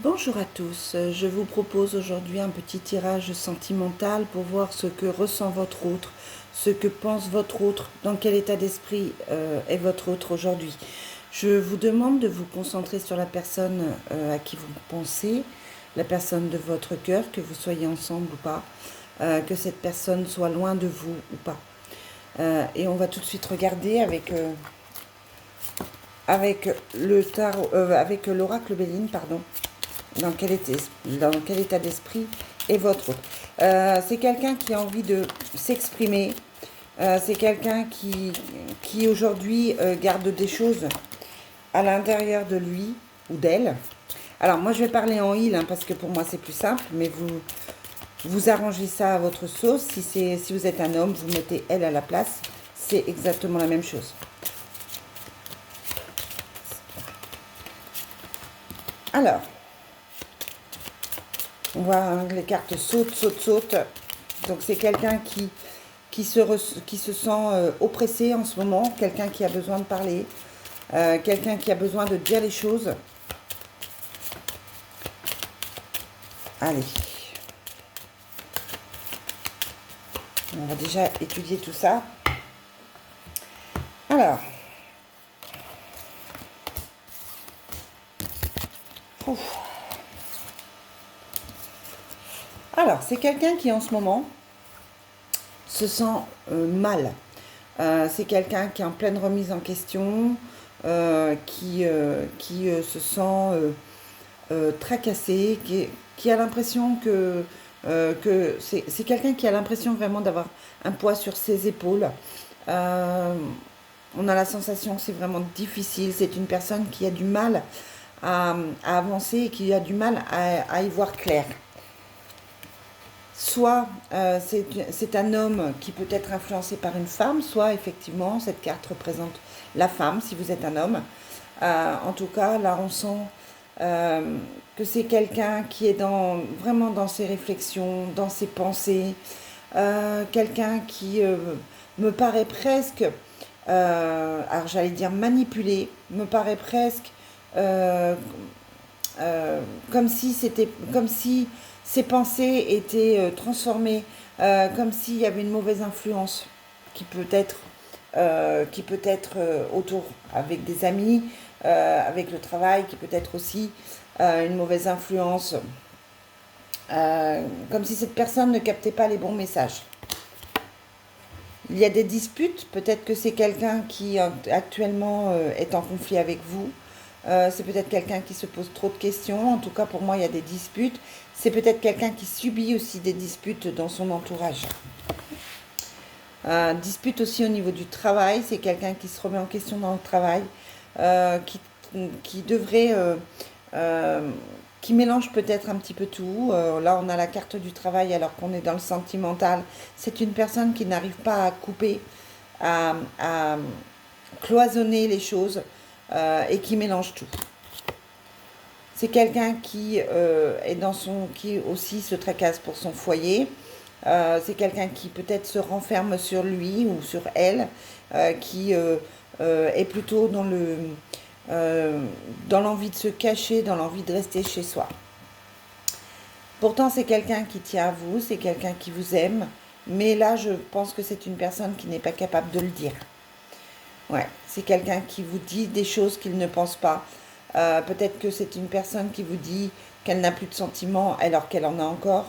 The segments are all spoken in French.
Bonjour à tous, je vous propose aujourd'hui un petit tirage sentimental pour voir ce que ressent votre autre, ce que pense votre autre, dans quel état d'esprit est votre autre aujourd'hui. Je vous demande de vous concentrer sur la personne à qui vous pensez, la personne de votre cœur, que vous soyez ensemble ou pas, que cette personne soit loin de vous ou pas. Et on va tout de suite regarder avec avec l'oracle Béline, pardon. Dans quel état d'esprit est votre autre. C'est quelqu'un qui a envie de s'exprimer. C'est quelqu'un qui aujourd'hui garde des choses à l'intérieur de lui ou d'elle. Alors moi je vais parler en il parce que pour moi c'est plus simple, mais vous arrangez ça à votre sauce. Si vous êtes un homme, vous mettez elle à la place. C'est exactement la même chose. Alors, on voit les cartes sautent. Donc c'est quelqu'un qui se sent oppressé en ce moment, quelqu'un qui a besoin de parler, quelqu'un qui a besoin de dire les choses. Allez. On va déjà étudier tout ça. Alors. Ouf. Alors, c'est quelqu'un qui en ce moment se sent mal. C'est quelqu'un qui est en pleine remise en question, qui se sent tracassé, qui a l'impression que c'est quelqu'un qui a l'impression vraiment d'avoir un poids sur ses épaules. On a la sensation que c'est vraiment difficile. C'est une personne qui a du mal à avancer et qui a du mal à y voir clair. Soit c'est un homme qui peut être influencé par une femme, soit effectivement cette carte représente la femme si vous êtes un homme. En tout cas, là on sent que c'est quelqu'un qui est vraiment dans ses réflexions, dans ses pensées, quelqu'un qui me paraît presque, alors j'allais dire manipulé, me paraît presque euh, comme si ses pensées étaient transformées, comme s'il y avait une mauvaise influence qui peut être, autour avec des amis, avec le travail, qui peut être aussi une mauvaise influence, comme si cette personne ne captait pas les bons messages. Il y a des disputes, peut-être que c'est quelqu'un qui actuellement est en conflit avec vous. C'est peut-être quelqu'un qui se pose trop de questions. En tout cas, pour moi, il y a des disputes. C'est peut-être quelqu'un qui subit aussi des disputes dans son entourage. Dispute aussi au niveau du travail. C'est quelqu'un qui se remet en question dans le travail, euh, qui, qui devrait, qui mélange peut-être un petit peu tout. Là, on a la carte du travail alors qu'on est dans le sentimental. C'est une personne qui n'arrive pas à couper, à cloisonner les choses et qui mélange tout. C'est quelqu'un qui aussi se tracasse pour son foyer. C'est quelqu'un qui peut-être se renferme sur lui ou sur elle, qui est plutôt dans l'envie de se cacher, dans l'envie de rester chez soi. Pourtant, c'est quelqu'un qui tient à vous, c'est quelqu'un qui vous aime, mais là, je pense que c'est une personne qui n'est pas capable de le dire. Ouais, c'est quelqu'un qui vous dit des choses qu'il ne pense pas. Peut-être que c'est une personne qui vous dit qu'elle n'a plus de sentiments alors qu'elle en a encore,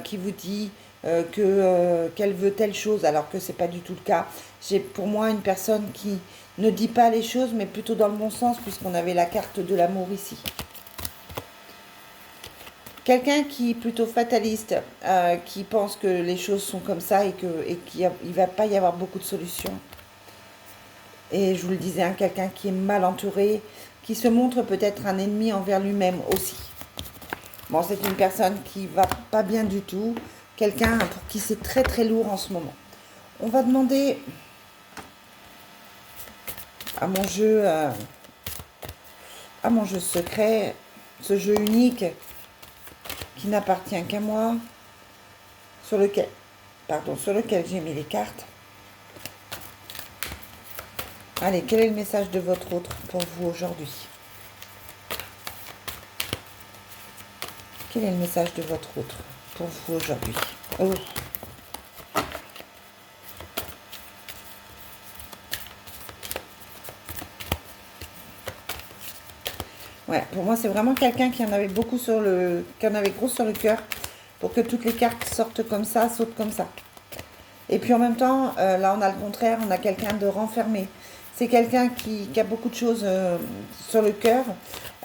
qui vous dit qu'elle veut telle chose alors que c'est pas du tout le cas. J'ai pour moi une personne qui ne dit pas les choses mais plutôt dans le bon sens puisqu'on avait la carte de l'amour ici. Quelqu'un qui est plutôt fataliste, qui pense que les choses sont comme ça et qu'il ne va pas y avoir beaucoup de solutions. Et je vous le disais, hein, quelqu'un qui est mal entouré, qui se montre peut-être un ennemi envers lui-même aussi. Bon, c'est une personne qui va pas bien du tout, quelqu'un pour qui c'est très très lourd en ce moment. On va demander à à mon jeu secret, ce jeu unique qui n'appartient qu'à moi, sur lequel j'ai mis les cartes. Allez, quel est le message de votre autre pour vous aujourd'hui? Quel est le message de votre autre pour vous aujourd'hui? Oh. Ouais, pour moi, c'est vraiment quelqu'un qui en avait beaucoup sur le, qui en avait gros sur le cœur pour que toutes les cartes sortent comme ça, sautent comme ça. Et puis en même temps, là, on a le contraire, on a quelqu'un de renfermé. C'est quelqu'un qui a beaucoup de choses sur le cœur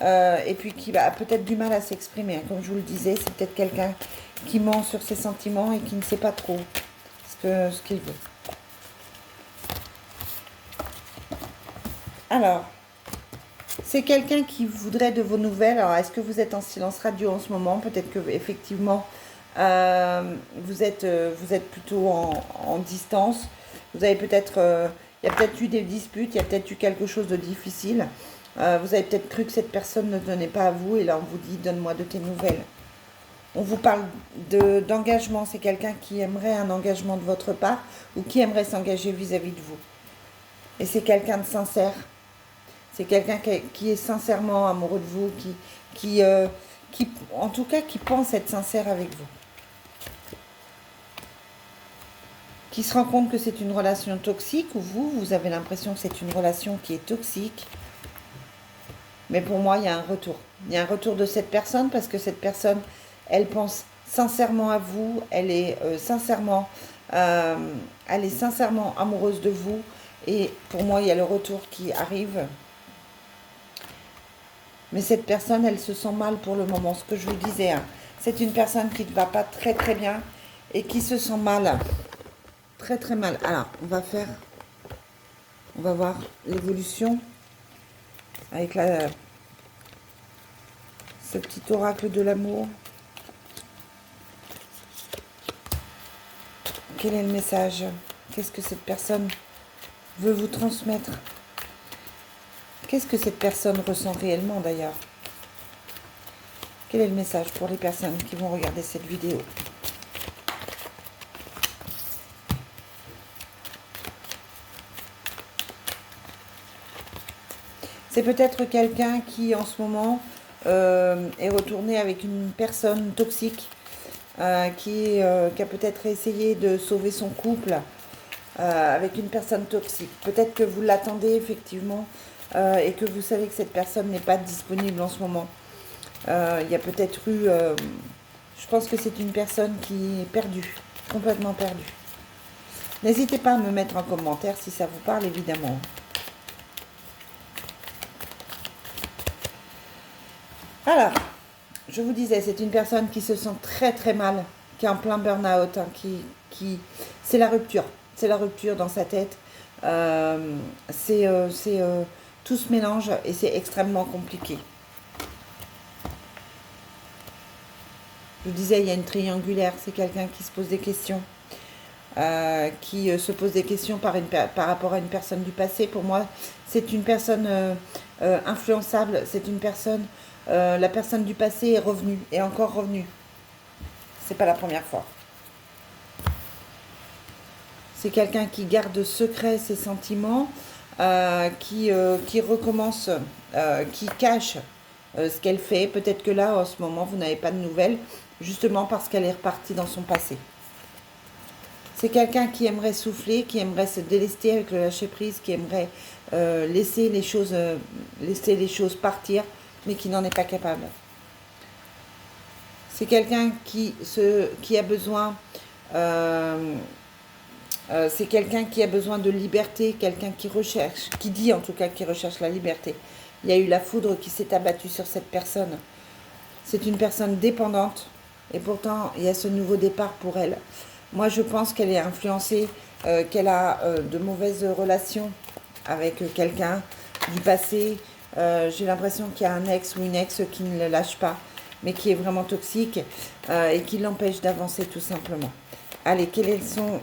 et puis qui a peut-être du mal à s'exprimer, hein. Comme je vous le disais, c'est peut-être quelqu'un qui ment sur ses sentiments et qui ne sait pas trop ce qu'il veut. Alors, c'est quelqu'un qui voudrait de vos nouvelles. Alors, est-ce que vous êtes en silence radio en ce moment? Peut-être que effectivement, vous êtes plutôt en distance. Vous avez peut-être, il y a peut-être eu des disputes, il y a peut-être eu quelque chose de difficile. Vous avez peut-être cru que cette personne ne tenait pas à vous et là on vous dit donne-moi de tes nouvelles. On vous parle d'engagement. C'est quelqu'un qui aimerait un engagement de votre part ou qui aimerait s'engager vis-à-vis de vous. Et c'est quelqu'un de sincère. C'est quelqu'un qui est sincèrement amoureux de vous, qui, en tout cas, qui pense être sincère avec vous. Qui se rend compte que c'est une relation toxique ou vous avez l'impression que c'est une relation qui est toxique. Mais pour moi, il y a un retour. Il y a un retour de cette personne parce que cette personne, elle pense sincèrement à vous, elle est sincèrement amoureuse de vous. Et pour moi, il y a le retour qui arrive. Mais cette personne, elle se sent mal pour le moment. Ce que je vous disais, hein. C'est une personne qui ne va pas très très bien et qui se sent mal. Très très mal. Alors, on va voir l'évolution avec ce petit oracle de l'amour. Quel est le message? Qu'est-ce que cette personne veut vous transmettre? Qu'est-ce que cette personne ressent réellement d'ailleurs? Quel est le message pour les personnes qui vont regarder cette vidéo? C'est peut-être quelqu'un qui en ce moment est retourné avec une personne toxique qui a peut-être essayé de sauver son couple avec une personne toxique. Peut-être que vous l'attendez effectivement et que vous savez que cette personne n'est pas disponible en ce moment. Il y a peut-être eu... je pense que c'est une personne qui est perdue, complètement perdue. N'hésitez pas à me mettre en commentaire si ça vous parle, évidemment. Alors, je vous disais, c'est une personne qui se sent très très mal, qui est en plein burn-out, hein, c'est la rupture. C'est la rupture dans sa tête. Tout se mélange et c'est extrêmement compliqué. Je vous disais, il y a une triangulaire, c'est quelqu'un qui se pose des questions. Qui se pose des questions par rapport à une personne du passé. Pour moi, c'est une personne influençable, c'est une personne... la personne du passé est revenue, et encore revenue. C'est pas la première fois. C'est quelqu'un qui garde secret ses sentiments, qui recommence, qui cache ce qu'elle fait. Peut-être que là, en ce moment, vous n'avez pas de nouvelles, justement parce qu'elle est repartie dans son passé. C'est quelqu'un qui aimerait souffler, qui aimerait se délester avec le lâcher-prise, qui aimerait laisser les choses partir, mais qui n'en est pas capable. C'est quelqu'un qui a besoin... c'est quelqu'un qui a besoin de liberté, quelqu'un qui recherche, qui dit en tout cas qu'il recherche la liberté. Il y a eu la foudre qui s'est abattue sur cette personne. C'est une personne dépendante et pourtant il y a ce nouveau départ pour elle. Moi je pense qu'elle est influencée, qu'elle a de mauvaises relations avec quelqu'un du passé. J'ai l'impression qu'il y a un ex ou une ex qui ne le lâche pas, mais qui est vraiment toxique et qui l'empêche d'avancer tout simplement. Allez, quels sont...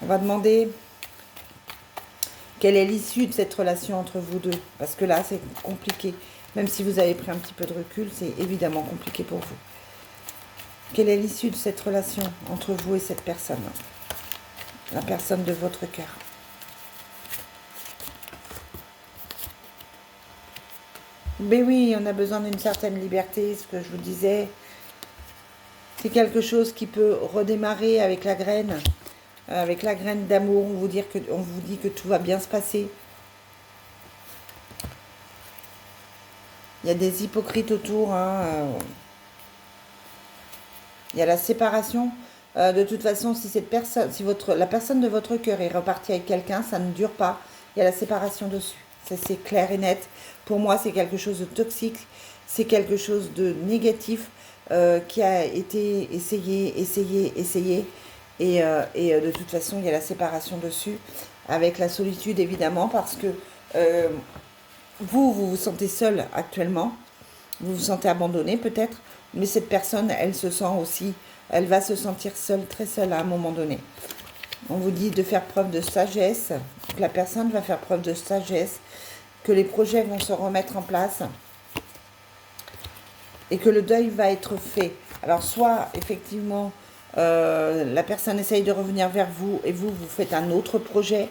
On va demander quelle est l'issue de cette relation entre vous deux. Parce que là, c'est compliqué. Même si vous avez pris un petit peu de recul, c'est évidemment compliqué pour vous. Quelle est l'issue de cette relation entre vous et cette personne? La personne de votre cœur. Mais oui, on a besoin d'une certaine liberté, ce que je vous disais. C'est quelque chose qui peut redémarrer avec la graine d'amour. On vous dit que tout va bien se passer. Il y a des hypocrites autour, hein. Il y a la séparation. De toute façon, si cette personne, si la personne de votre cœur est repartie avec quelqu'un, ça ne dure pas. Il y a la séparation dessus. Ça, c'est clair et net. Pour moi, c'est quelque chose de toxique. C'est quelque chose de négatif qui a été essayé. Et de toute façon, il y a la séparation dessus. Avec la solitude, évidemment, parce que vous vous sentez seul actuellement. Vous vous sentez abandonné peut-être. Mais cette personne, elle se sent aussi, elle va se sentir seule, très seule à un moment donné. On vous dit de faire preuve de sagesse, que la personne va faire preuve de sagesse, que les projets vont se remettre en place et que le deuil va être fait. Alors soit effectivement la personne essaye de revenir vers vous et vous faites un autre projet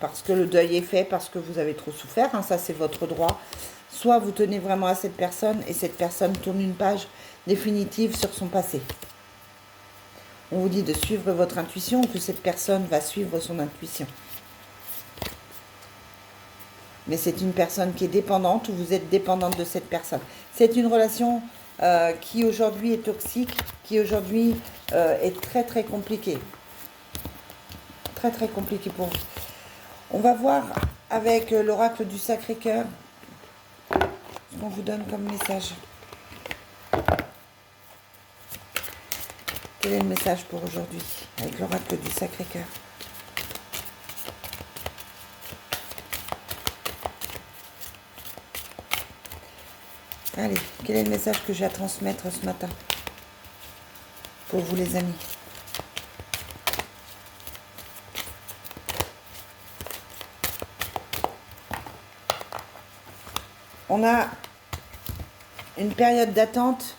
parce que le deuil est fait, parce que vous avez trop souffert, hein, ça c'est votre droit. Soit vous tenez vraiment à cette personne et cette personne tourne une page définitive sur son passé. On vous dit de suivre votre intuition ou que cette personne va suivre son intuition. Mais c'est une personne qui est dépendante ou vous êtes dépendante de cette personne. C'est une relation qui aujourd'hui est toxique, qui aujourd'hui est très très compliquée. Très très compliquée pour vous. On va voir avec l'oracle du Sacré-Cœur ce qu'on vous donne comme message. Quel est le message pour aujourd'hui avec l'oracle du Sacré-Cœur? Allez, quel est le message que j'ai à transmettre ce matin pour vous les amis? On a une période d'attente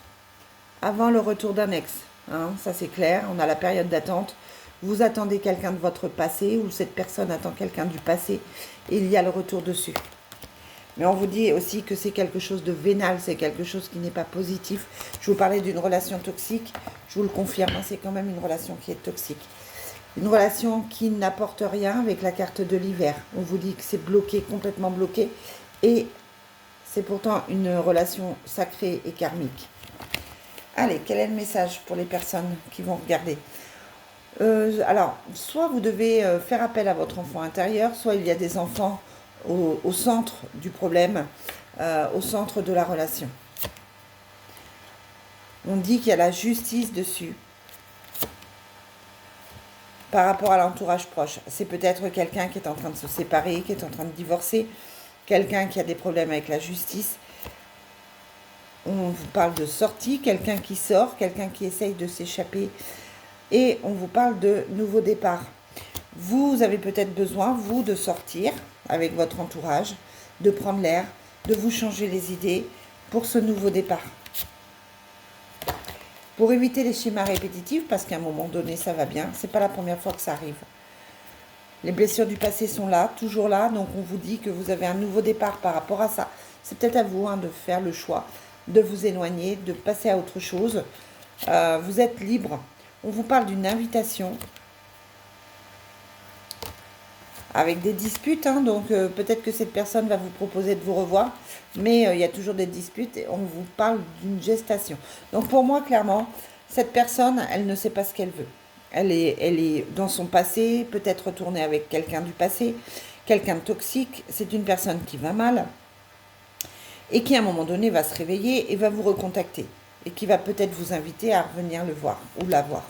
avant le retour d'un ex. Hein, ça c'est clair, on a la période d'attente. Vous attendez quelqu'un de votre passé ou cette personne attend quelqu'un du passé et il y a le retour dessus. Mais on vous dit aussi que c'est quelque chose de vénal, c'est quelque chose qui n'est pas positif. Je vous parlais d'une relation toxique, je vous le confirme, hein, c'est quand même une relation qui est toxique. Une relation qui n'apporte rien avec la carte de l'hiver. On vous dit que c'est bloqué, complètement bloqué. Et c'est pourtant une relation sacrée et karmique. Allez, quel est le message pour les personnes qui vont regarder? Alors, soit vous devez faire appel à votre enfant intérieur, soit il y a des enfants au centre du problème, au centre de la relation. On dit qu'il y a la justice dessus par rapport à l'entourage proche. C'est peut-être quelqu'un qui est en train de se séparer, qui est en train de divorcer, quelqu'un qui a des problèmes avec la justice. On vous parle de sortie, quelqu'un qui sort, quelqu'un qui essaye de s'échapper. Et on vous parle de nouveau départ. Vous avez peut-être besoin, vous, de sortir avec votre entourage, de prendre l'air, de vous changer les idées pour ce nouveau départ. Pour éviter les schémas répétitifs, parce qu'à un moment donné, ça va bien. C'est pas la première fois que ça arrive. Les blessures du passé sont là, toujours là. Donc, on vous dit que vous avez un nouveau départ par rapport à ça. C'est peut-être à vous de faire le choix, de vous éloigner, de passer à autre chose. Vous êtes libre. On vous parle d'une invitation avec des disputes, hein, donc peut-être que cette personne va vous proposer de vous revoir, mais il y a toujours des disputes et on vous parle d'une gestation. Donc pour moi, clairement, cette personne, elle ne sait pas ce qu'elle veut. Elle est dans son passé, peut-être retournée avec quelqu'un du passé, quelqu'un de toxique. C'est une personne qui va mal et qui à un moment donné va se réveiller et va vous recontacter et qui va peut-être vous inviter à revenir le voir ou la voir.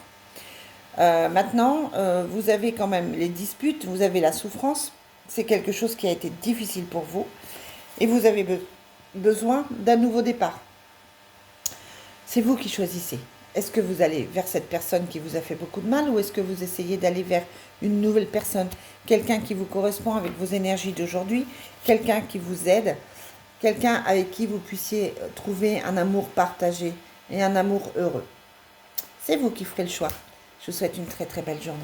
Maintenant, vous avez quand même les disputes, vous avez la souffrance, c'est quelque chose qui a été difficile pour vous et vous avez besoin d'un nouveau départ. C'est vous qui choisissez. Est-ce que vous allez vers cette personne qui vous a fait beaucoup de mal ou est-ce que vous essayez d'aller vers une nouvelle personne, quelqu'un qui vous correspond avec vos énergies d'aujourd'hui, quelqu'un qui vous aide, quelqu'un avec qui vous puissiez trouver un amour partagé et un amour heureux. C'est vous qui ferez le choix. Je vous souhaite une très très belle journée.